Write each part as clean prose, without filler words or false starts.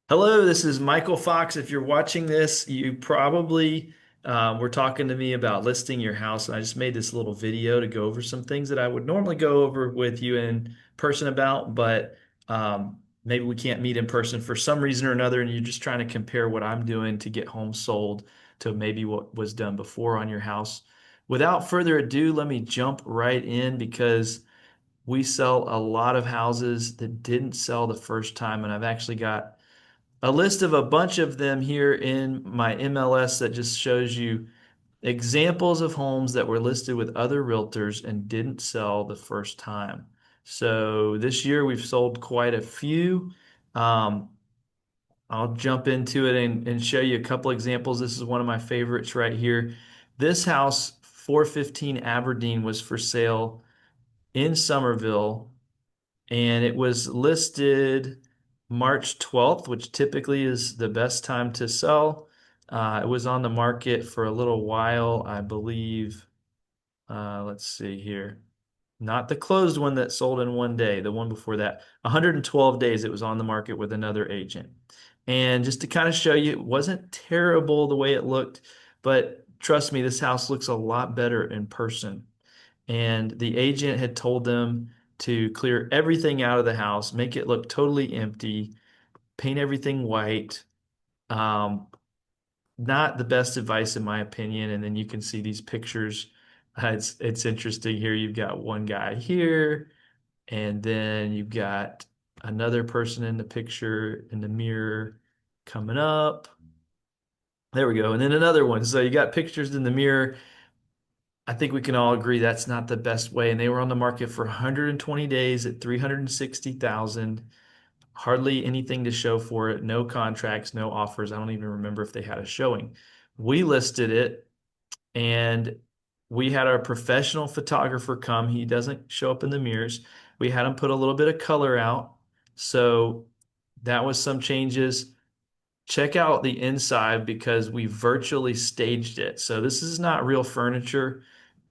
Hello, this is Michael Fox. If you're watching this, you probably were talking to me about listing your house, and I just made this little video to go over some things that I would normally go over with you in person about, but maybe we can't meet in person for some reason or another, and you're just trying to compare what I'm doing to get homes sold to maybe what was done before on your house. Without further ado, let me jump right in because we sell a lot of houses that didn't sell the first time, and I've actually got a list of a bunch of them here in my MLS that just shows you examples of homes that were listed with other realtors and didn't sell the first time. So this year we've sold quite a few. Um, I'll jump into it and show you a couple examples. This is one of my favorites right here. This house, 415 Aberdeen, was for sale in Somerville, and it was listed March 12th, which typically is the best time to sell. It was on the market for a little while, I believe. Let's see here. Not the closed one that sold in one day, the one before that. 112 days it was on the market with another agent. And just to kind of show you, it wasn't terrible the way it looked, but trust me, this house looks a lot better in person. And the agent had told them to clear everything out of the house, make it look totally empty, paint everything white. Um, Not the best advice in my opinion. And then you can see these pictures. It's interesting here. You've got one guy here, and then you've got another person in the picture in the mirror coming up. There we go. And then another one. So you got pictures in the mirror. I think we can all agree that's not the best way. And they were on the market for 120 days at 360,000. Hardly anything to show for it. No contracts, no offers. I don't even remember if they had a showing. We listed it and we had our professional photographer come. He doesn't show up in the mirrors. We had him put a little bit of color out. So that was some changes. Check out the inside because we virtually staged it. So this is not real furniture,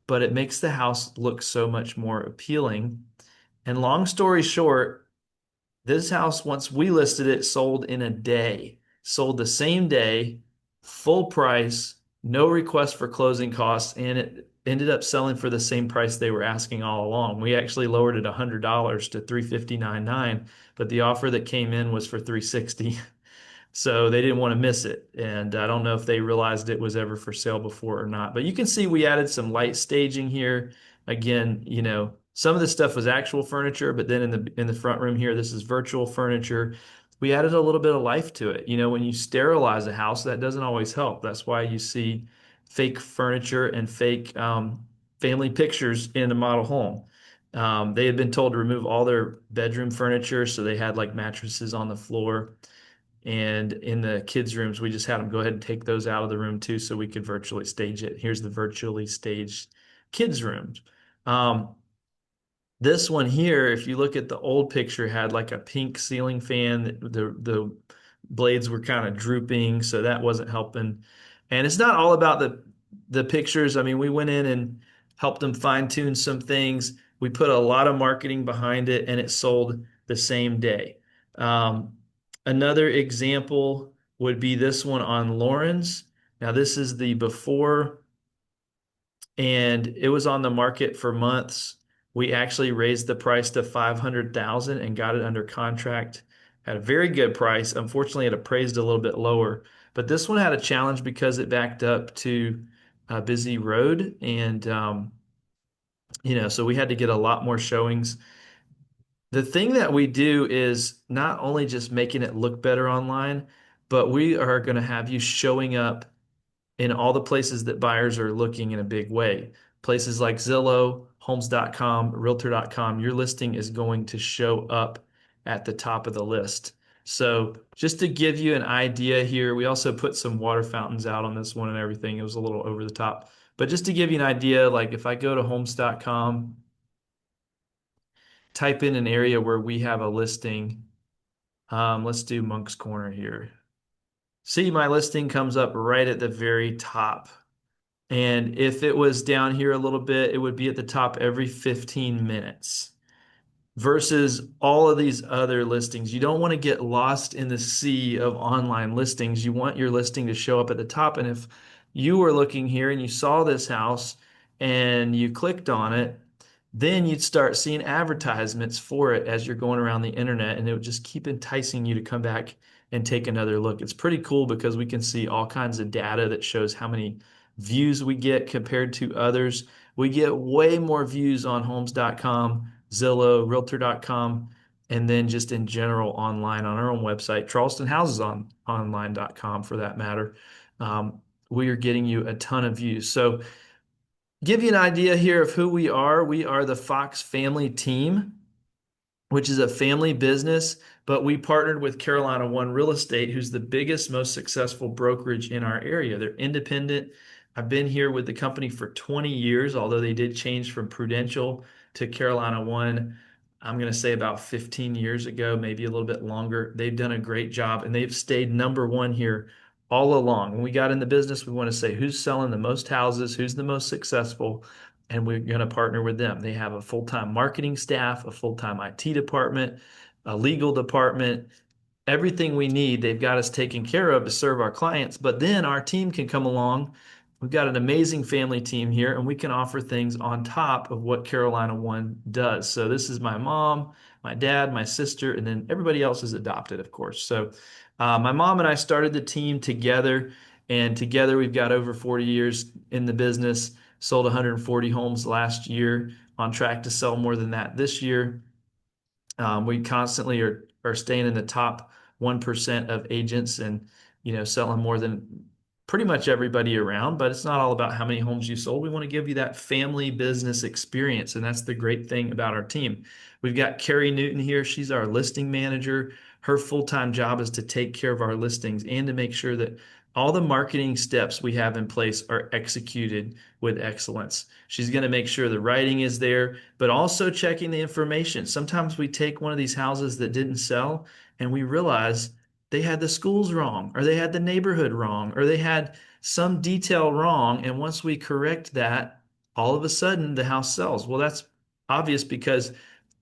but it makes the house look so much more appealing. And long story short, this house, once we listed it, sold in a day, sold the same day, full price, no request for closing costs, and it ended up selling for the same price they were asking all along. We actually lowered it $100 to 359.9, but the offer that came in was for 360. So they didn't want to miss it. And I don't know if they realized it was ever for sale before or not. But you can see we added some light staging here. Again, some of the stuff was actual furniture, but then in the front room here, this is virtual furniture. We added a little bit of life to it. When you sterilize a house, that doesn't always help. That's why you see fake furniture and fake family pictures in a model home. They had been told to remove all their bedroom furniture, so they had like mattresses on the floor. And in the kids' rooms, we just had them go ahead and take those out of the room too, so we could virtually stage it. Here's the virtually staged kids' rooms. Um, this one here, if you look at the old picture, had like a pink ceiling fan. The blades were kind of drooping, so that wasn't helping. And it's not all about the pictures. I mean, we went in and helped them fine tune some things. We put a lot of marketing behind it, and it sold the same day. Um, Another example would be this one on Lawrence. Now, this is the before, and it was on the market for months. We actually raised the price to 500,000 and got it under contract at a very good price. Unfortunately, it appraised a little bit lower, but this one had a challenge because it backed up to a busy road, and so we had to get a lot more showings. The thing that we do is not only just making it look better online, but we are going to have you showing up in all the places that buyers are looking in a big way. Places like Zillow, Homes.com, Realtor.com, your listing is going to show up at the top of the list. So just to give you an idea here, we also put some water fountains out on this one and everything. It was a little over the top. But just to give you an idea, like if I go to Homes.com, type in an area where we have a listing. Let's do Monk's Corner here. See, my listing comes up right at the very top. And if it was down here a little bit, it would be at the top every 15 minutes. versus all of these other listings. You don't want to get lost in the sea of online listings. You want your listing to show up at the top. And if you were looking here and you saw this house and you clicked on it, then you'd start seeing advertisements for it as you're going around the internet, and it would just keep enticing you to come back and take another look. It's pretty cool because we can see all kinds of data that shows how many views we get compared to others. We get way more views on homes.com, Zillow, realtor.com, and then just in general online on our own website, Charleston Houses on online.com for that matter. We are getting you a ton of views. So give you an idea here of who we are the Fox family team, which is a family business, but we partnered with Carolina One Real Estate, who's the biggest, most successful brokerage in our area. They're independent. I've been here with the company for 20 years, although they did change from Prudential to Carolina One. I'm going to say about 15 years ago, maybe a little bit longer. They've done a great job and they've stayed number one here all along. When we got in the business, we want to say who's selling the most houses, who's the most successful, and we're going to partner with them. They have a full-time marketing staff, a full-time IT department, a legal department, everything we need. They've got us taken care of to serve our clients, but then our team can come along. We've got an amazing family team here, and we can offer things on top of what Carolina One does. So this is my mom, my dad, my sister, and then everybody else is adopted, of course. So my mom and I started the team together, and together we've got over 40 years in the business, sold 140 homes last year, on track to sell more than that this year. We constantly are staying in the top 1% of agents and, selling more than pretty much everybody around, but it's not all about how many homes you sold. We want to give you that family business experience, and that's the great thing about our team. We've got Carrie Newton here. She's our listing manager. Her full-time job is to take care of our listings and to make sure that all the marketing steps we have in place are executed with excellence. She's going to make sure the writing is there, but also checking the information. Sometimes we take one of these houses that didn't sell and we realize they had the schools wrong, or they had the neighborhood wrong, or they had some detail wrong. And once we correct that, all of a sudden the house sells. Well, that's obvious because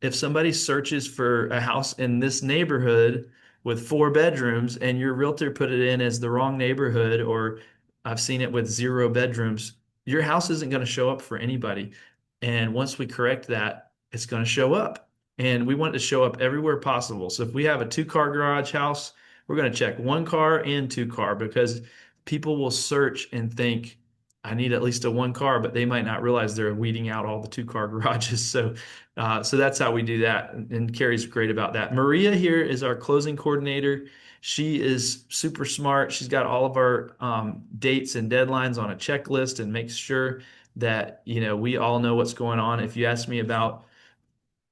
if somebody searches for a house in this neighborhood with 4 bedrooms and your realtor put it in as the wrong neighborhood, or I've seen it with 0 bedrooms, your house isn't going to show up for anybody. And once we correct that, it's going to show up. And we want it to show up everywhere possible. So if we have a 2-car garage house, we're going to check 1 car and 2 car because people will search and think, I need at least a 1 car, but they might not realize they're weeding out all the 2-car garages. So that's how we do that. And Carrie's great about that. Maria here is our closing coordinator. She is super smart. She's got all of our dates and deadlines on a checklist and makes sure that, we all know what's going on. If you ask me about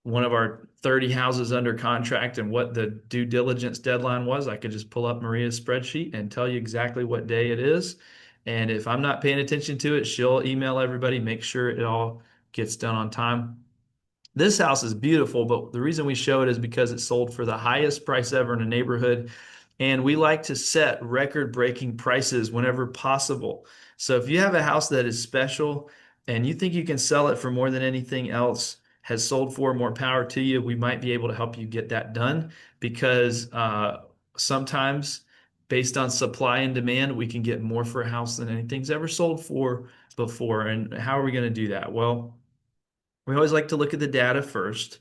one of our 30 houses under contract and what the due diligence deadline was, I could just pull up Maria's spreadsheet and tell you exactly what day it is. And if I'm not paying attention to it, she'll email everybody, make sure it all gets done on time. This house is beautiful, but the reason we show it is because it sold for the highest price ever in a neighborhood. And we like to set record-breaking prices whenever possible. So if you have a house that is special and you think you can sell it for more than anything else has sold for, more power to you. We might be able to help you get that done because sometimes based on supply and demand, we can get more for a house than anything's ever sold for before. And how are we going to do that? Well, we always like to look at the data first.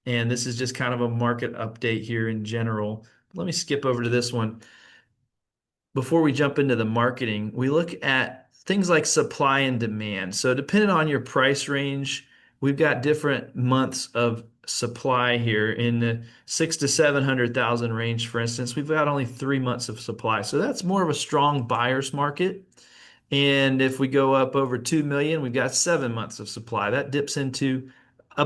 And this is just kind of a market update here in general. Let me skip over to this one. Before we jump into the marketing, we look at things like supply and demand. So depending on your price range, we've got different months of supply here. In the 600,000 to 700,000 range, for instance, we've got only 3 months of supply. So that's more of a strong buyer's market. And if we go up over 2 million, we've got 7 months of supply. That dips into a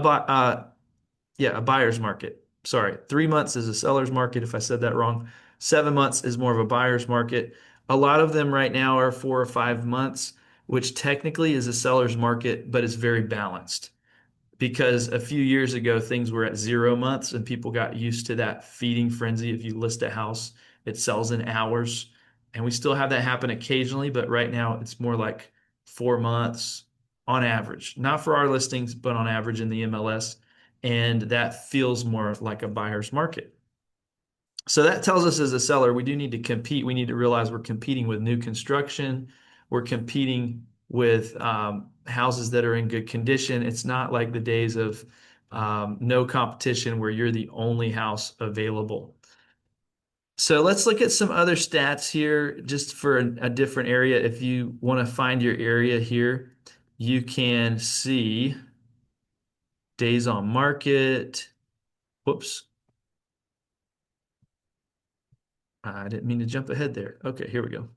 buyer's market. Sorry, 3 months is a seller's market if I said that wrong. 7 months is more of a buyer's market. A lot of them right now are 4 or 5 months, which technically is a seller's market, but it's very balanced because a few years ago things were at 0 months and people got used to that feeding frenzy. If you list a house, it sells in hours. And we still have that happen occasionally, but right now it's more like 4 months on average. Not for our listings, but on average in the MLS. and that feels more like a buyer's market. So that tells us as a seller, we do need to compete. We need to realize we're competing with new construction. We're competing with houses that are in good condition. It's not like the days of no competition where you're the only house available. So let's look at some other stats here just for a different area. If you want to find your area here, you can see days on market. Whoops. I didn't mean to jump ahead there. Okay, here we go.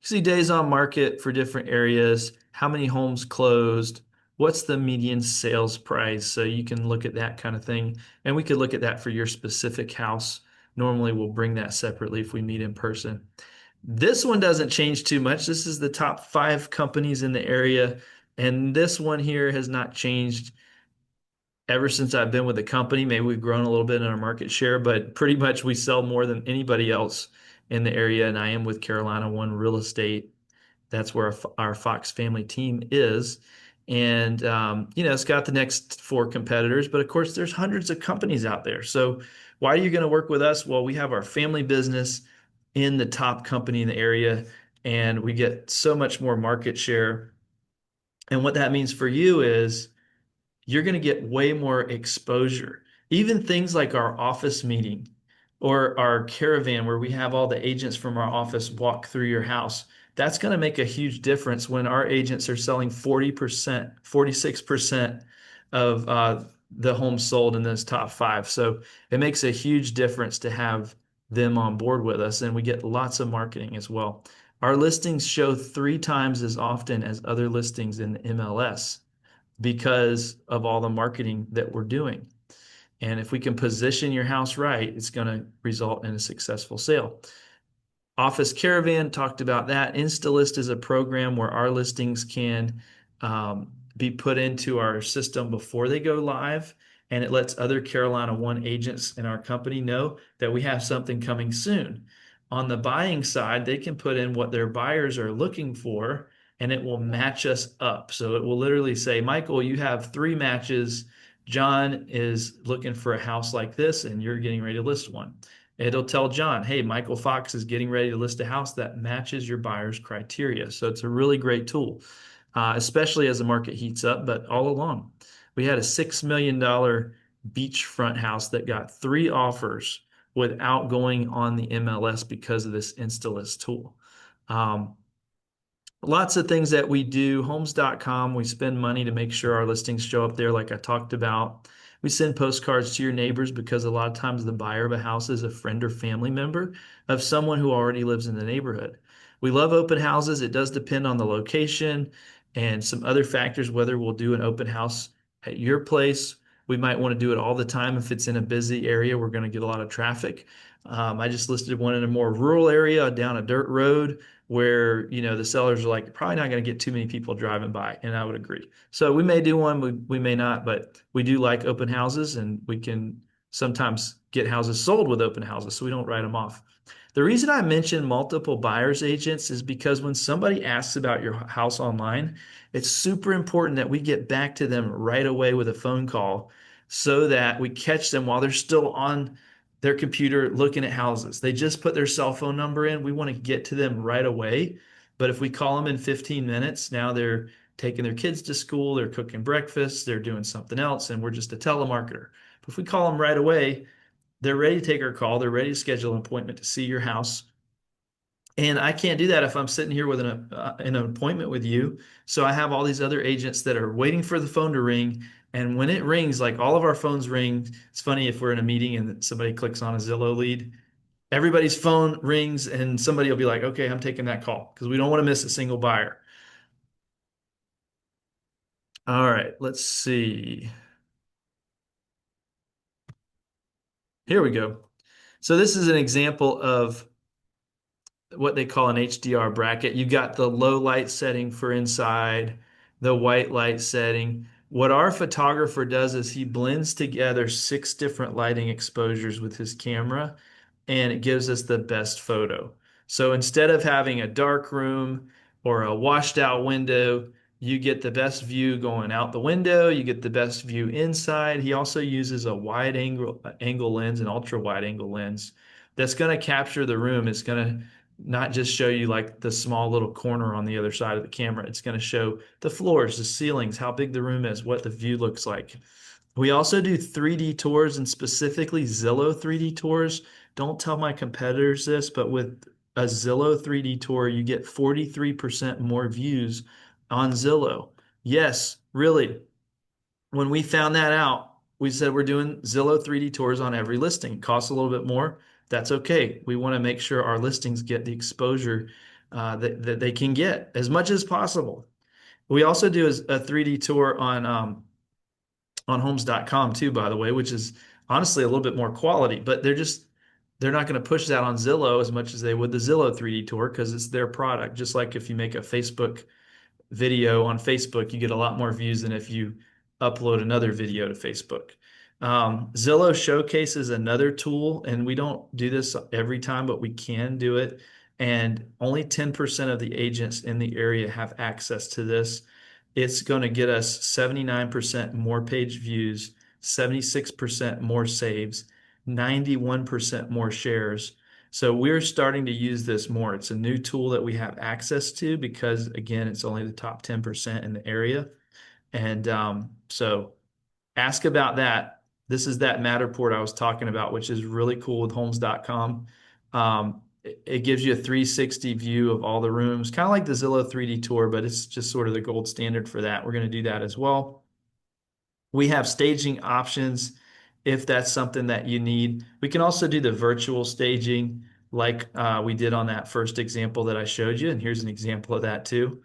See days on market for different areas, how many homes closed, what's the median sales price. So you can look at that kind of thing. And we could look at that for your specific house. Normally, we'll bring that separately if we meet in person. This one doesn't change too much. This is the top 5 companies in the area. And this one here has not changed ever since I've been with the company. Maybe we've grown a little bit in our market share, but pretty much we sell more than anybody else in the area. And I am with Carolina One Real Estate. That's where our Fox family team is. And, it's got the next 4 competitors, but of course, there's hundreds of companies out there. So why are you going to work with us? Well, we have our family business in the top company in the area, and we get so much more market share. And what that means for you is you're going to get way more exposure. Even things like our office meeting or our caravan, where we have all the agents from our office walk through your house, that's going to make a huge difference when our agents are selling 40%, 46% of the homes sold in those top 5. So it makes a huge difference to have them on board with us, and we get lots of marketing as well. Our listings show 3 times as often as other listings in the MLS because of all the marketing that we're doing. And if we can position your house right, it's going to result in a successful sale. Office Caravan talked about that. InstaList is a program where our listings can be put into our system before they go live, and it lets other Carolina One agents in our company know that we have something coming soon. On the buying side, they can put in what their buyers are looking for, and it will match us up. So it will literally say, Michael, you have 3 matches. John is looking for a house like this, and you're getting ready to list one. It'll tell John, hey, Michael Fox is getting ready to list a house that matches your buyer's criteria. So it's a really great tool, especially as the market heats up, but all along. We had a $6 million beachfront house that got 3 offers without going on the MLS because of this InstaList tool. Lots of things that we do. Homes.com, we spend money to make sure our listings show up there, like I talked about. We send postcards to your neighbors because a lot of times the buyer of a house is a friend or family member of someone who already lives in the neighborhood. We love open houses. It does depend on the location and some other factors, whether we'll do an open house at your place. We might want to do it all the time. If it's in a busy area, we're going to get a lot of traffic. I just listed one in a more rural area down a dirt road where the sellers are like, probably not going to get too many people driving by, and I would agree. So we may do one, we may not, but we do like open houses, and we can sometimes get houses sold with open houses, so we don't write them off. The reason I mention multiple buyers agents is because when somebody asks about your house online, it's super important that we get back to them right away with a phone call so that we catch them while they're still on their computer looking at houses. They just put their cell phone number in. We want to get to them right away. But if we call them in 15 minutes, now they're taking their kids to school, they're cooking breakfast, they're doing something else, and we're just a telemarketer. But if we call them right away, they're ready to take our call. They're ready to schedule an appointment to see your house. And I can't do that if I'm sitting here with an appointment with you. So I have all these other agents that are waiting for the phone to ring. And when it rings, like all of our phones ring, it's funny if we're in a meeting and somebody clicks on a Zillow lead, everybody's phone rings and somebody will be like, okay, I'm taking that call because we don't want to miss a single buyer. All right, let's see. Here we go. So this is an example of what they call an HDR bracket. You got the low light setting for inside, the white light setting. What our photographer does is he blends together 6 different lighting exposures with his camera, and it gives us the best photo. So instead of having a dark room or a washed out window, You get the best view going out the window. You get the best view inside. He also uses a wide angle lens, an ultra wide angle lens that's going to capture the room. It's going to not just show you like the small little corner on the other side of the camera. It's going to show the floors, the ceilings, how big the room is, what the view looks like. We also do 3D tours, and specifically Zillow 3D tours. Don't tell my competitors this, but with a Zillow 3D tour, you get 43% more views on Zillow. Yes, really. When we found that out, we said we're doing Zillow 3D tours on every listing. It costs a little bit more. That's okay. We want to make sure our listings get the exposure that they can get as much as possible. We also do a 3D tour on homes.com too, by the way, which is honestly a little bit more quality, but they're not going to push that on Zillow as much as they would the Zillow 3D tour because it's their product. Just like if you make a Facebook video on Facebook, you get a lot more views than if you upload another video to Facebook. Zillow Showcase is another tool, and we don't do this every time, but we can do it. And only 10% of the agents in the area have access to this. It's going to get us 79% more page views, 76% more saves, 91% more shares. So we're starting to use this more. It's a new tool that we have access to because, again, it's only the top 10% in the area. And so ask about that. This is that Matterport I was talking about, which is really cool with homes.com. It gives you a 360 view of all the rooms, kind of like the Zillow 3D tour, but it's just sort of the gold standard for that. We're going to do that as well. We have staging options if that's something that you need. We can also do the virtual staging like we did on that first example that I showed you. And here's an example of that too.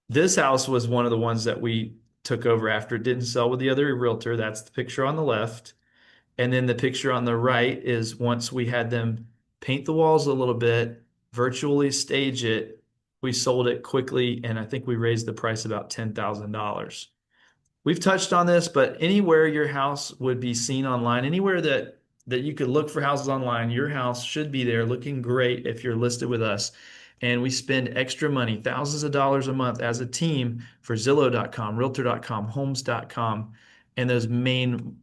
This house was one of the ones that we took over after it didn't sell with the other realtor. That's the picture on the left. And then the picture on the right is once we had them paint the walls a little bit, virtually stage it, we sold it quickly, and I think we raised the price about $10,000. We've touched on this, but anywhere your house would be seen online, anywhere that you could look for houses online, your house should be there looking great if you're listed with us. And we spend extra money, thousands of dollars a month as a team for Zillow.com, Realtor.com, Homes.com, and those main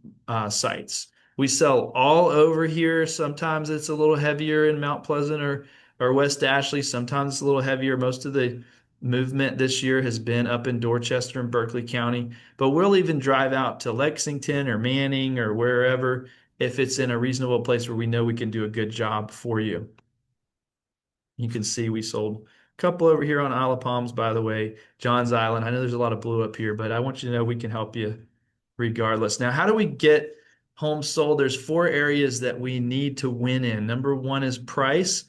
sites. We sell all over here. Sometimes it's a little heavier in Mount Pleasant or West Ashley. Sometimes it's a little heavier. Most of the movement this year has been up in Dorchester and Berkeley County, but we'll even drive out to Lexington or Manning or wherever if it's in a reasonable place where we know we can do a good job for you. You can see we sold a couple over here on Isle of Palms, by the way, Johns Island. I know there's a lot of blue up here, but I want you to know we can help you regardless. Now, how do we get homes sold? There's 4 areas that we need to win in. Number one is price.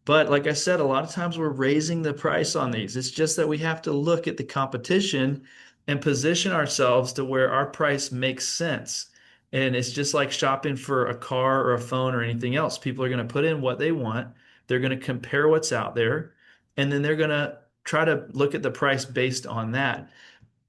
But like I said, a lot of times we're raising the price on these. It's just that we have to look at the competition and position ourselves to where our price makes sense. And it's just like shopping for a car or a phone or anything else. People are going to put in what they want. They're going to compare what's out there, and then they're going to try to look at the price based on that.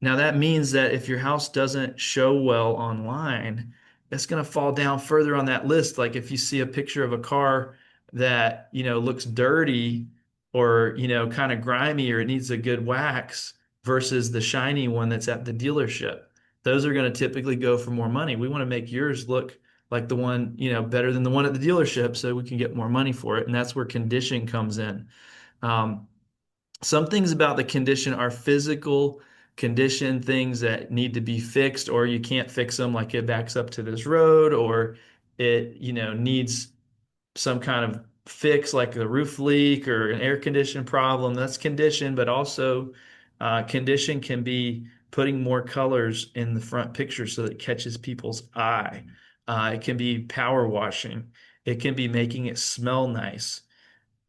Now, that means that if your house doesn't show well online, it's going to fall down further on that list. Like if you see a picture of a car that, looks dirty or, kind of grimy or it needs a good wax versus the shiny one that's at the dealership, those are going to typically go for more money. We want to make yours look like the one, better than the one at the dealership so we can get more money for it. And that's where condition comes in. Some things about the condition are physical condition, things that need to be fixed, or you can't fix them, like it backs up to this road, or it, needs some kind of fix, like a roof leak or an air condition problem. That's condition, but also condition can be putting more colors in the front picture so that it catches people's eye. It can be power washing. It can be making it smell nice.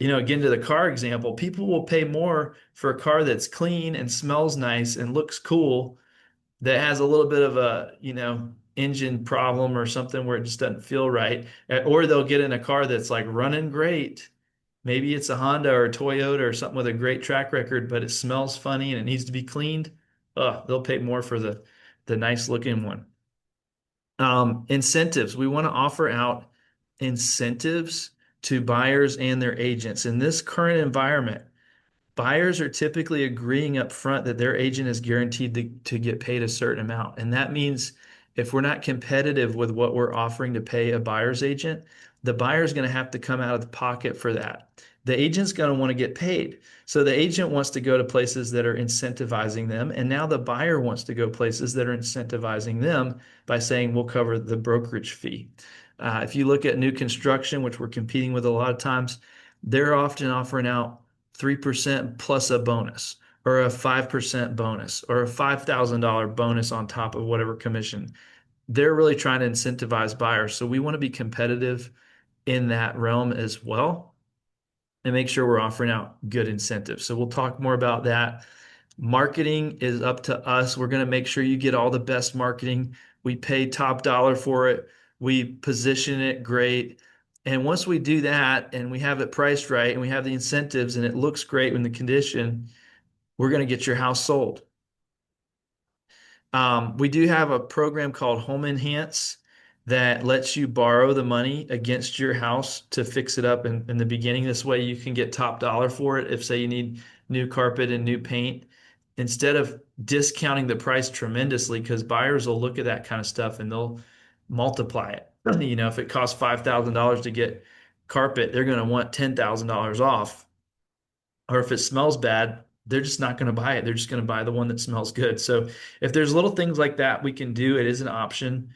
Again, to the car example, people will pay more for a car that's clean and smells nice and looks cool that has a little bit of a, engine problem or something where it just doesn't feel right. Or they'll get in a car that's like running great. Maybe it's a Honda or a Toyota or something with a great track record, but it smells funny and it needs to be cleaned. They'll pay more for the nice looking one. Incentives. We want to offer out incentives to buyers and their agents. In this current environment, Buyers are typically agreeing up front that their agent is guaranteed to get paid a certain amount. And that means if we're not competitive with what we're offering to pay a buyer's agent, the buyer's going to have to come out of the pocket for that. The agent's going to want to get paid. So the agent wants to go to places that are incentivizing them. And now the buyer wants to go places that are incentivizing them by saying, we'll cover the brokerage fee. If you look at new construction, which we're competing with a lot of times, they're often offering out 3% plus a bonus, or a 5% bonus, or a $5,000 bonus on top of whatever commission. They're really trying to incentivize buyers. So we want to be competitive in that realm as well and make sure we're offering out good incentives. So we'll talk more about that. Marketing is up to us. We're going to make sure you get all the best marketing. We pay top dollar for it. We position it great. And once we do that and we have it priced right and we have the incentives and it looks great in the condition, we're going to get your house sold. We do have a program called Home Enhance that lets you borrow the money against your house to fix it up in the beginning. This way you can get top dollar for it if, say, you need new carpet and new paint. Instead of discounting the price tremendously, because buyers will look at that kind of stuff and they'll multiply it. You know, if it costs $5,000 to get carpet, they're going to want $10,000 off. Or if it smells bad, they're just not going to buy it. They're just going to buy the one that smells good. So if there's little things like that we can do, it is an option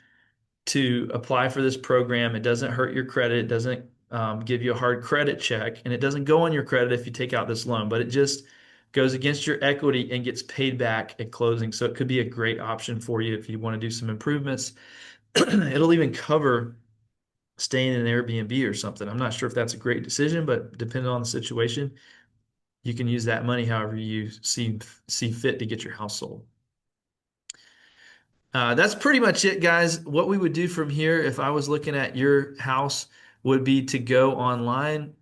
to apply for this program. It doesn't hurt your credit. It doesn't give you a hard credit check, and it doesn't go on your credit if you take out this loan, but it just goes against your equity and gets paid back at closing. So it could be a great option for you if you want to do some improvements. It'll even cover staying in an Airbnb or something. I'm not sure if that's a great decision, but depending on the situation, you can use that money however you see fit to get your house sold. That's pretty much it, guys. What we would do from here, if I was looking at your house, would be to go online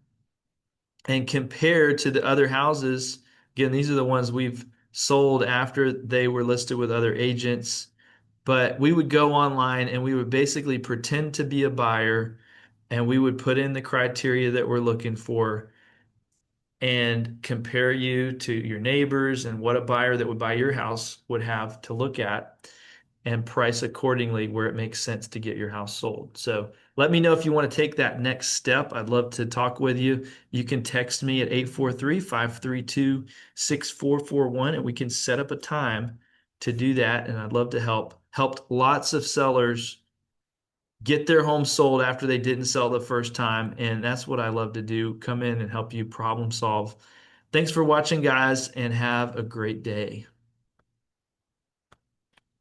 and compare to the other houses. Again, these are the ones we've sold after they were listed with other agents. But we would go online and we would basically pretend to be a buyer and we would put in the criteria that we're looking for and compare you to your neighbors and what a buyer that would buy your house would have to look at and price accordingly where it makes sense to get your house sold. So let me know if you want to take that next step. I'd love to talk with you. You can text me at 843-532-6441 and we can set up a time to do that. And I'd love to help. Helped lots of sellers get their home sold after they didn't sell the first time. And that's what I love to do. Come in and help you problem solve. Thanks for watching, guys, and have a great day.